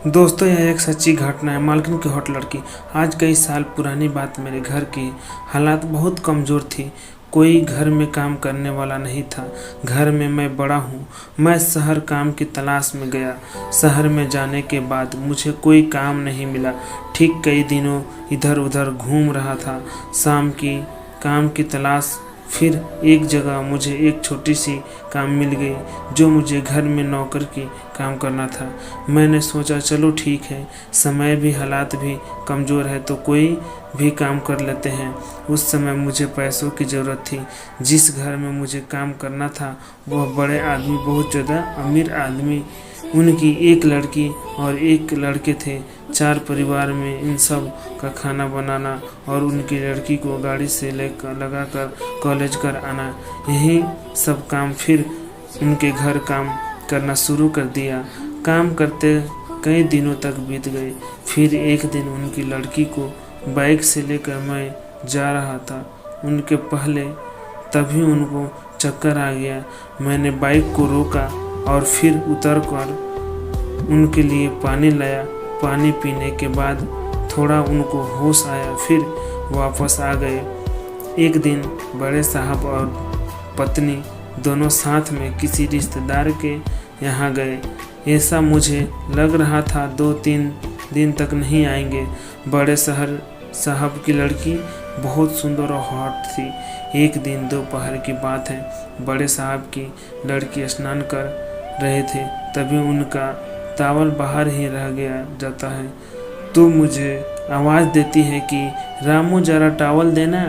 दोस्तों, यह एक सच्ची घटना है। मालकिन की हॉट लड़की। आज कई साल पुरानी बात। मेरे घर की हालात बहुत कमज़ोर थी। कोई घर में काम करने वाला नहीं था। घर में मैं बड़ा हूँ। मैं शहर काम की तलाश में गया। शहर में जाने के बाद मुझे कोई काम नहीं मिला। ठीक कई दिनों इधर उधर घूम रहा था। शाम की काम की तलाश। फिर एक जगह मुझे एक छोटी सी काम मिल गई जो मुझे घर में नौकर की काम करना था। मैंने सोचा चलो ठीक है, समय भी हालात भी कमज़ोर है तो कोई भी काम कर लेते हैं। उस समय मुझे पैसों की ज़रूरत थी। जिस घर में मुझे काम करना था वह बड़े आदमी, बहुत ज़्यादा अमीर आदमी। उनकी एक लड़की और एक लड़के थे। 4 परिवार में इन सब का खाना बनाना और उनकी लड़की को गाड़ी से लेकर लगाकर कॉलेज कर आना, यही सब काम। फिर उनके घर काम करना शुरू कर दिया। काम करते कई दिनों तक बीत गए। फिर एक दिन उनकी लड़की को बाइक से लेकर मैं जा रहा था। उनके पहले तभी उनको चक्कर आ गया। मैंने बाइक को रोका और फिर उतर कर उनके लिए पानी लाया। पानी पीने के बाद थोड़ा उनको होश आया, फिर वापस आ गए। एक दिन बड़े साहब और पत्नी दोनों साथ में किसी रिश्तेदार के यहाँ गए। ऐसा मुझे लग रहा था 2-3 दिन तक नहीं आएंगे। बड़े साहब की लड़की बहुत सुंदर और हॉट थी। एक दिन दोपहर की बात है। बड़े साहब की लड़की स्नान कर रहे थे, तभी उनका टॉवल बाहर ही रह गया जाता है तो मुझे आवाज़ देती है कि रामू ज़रा टॉवल देना।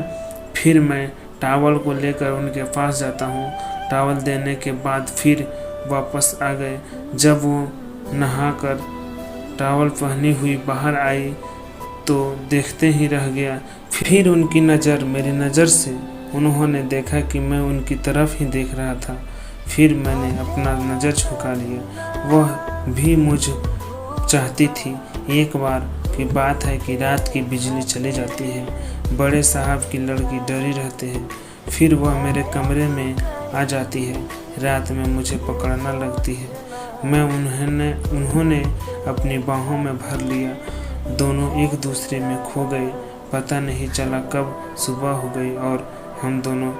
फिर मैं टॉवल को लेकर उनके पास जाता हूँ। टॉवल देने के बाद फिर वापस आ गए। जब वो नहाकर टॉवल पहनी हुई बाहर आई तो देखते ही रह गया। फिर उनकी नज़र मेरी नज़र से उन्होंने देखा कि मैं उनकी तरफ ही देख रहा था। फिर मैंने अपना नज़र झुका लिया। वह भी मुझे चाहती थी। एक बार की बात है कि रात की बिजली चली जाती है। बड़े साहब की लड़की डरी रहती है। फिर वह मेरे कमरे में आ जाती है। रात में मुझे पकड़ना लगती है। उन्होंने अपनी बाहों में भर लिया। दोनों एक दूसरे में खो गए। पता नहीं चला कब सुबह हो गई और हम दोनों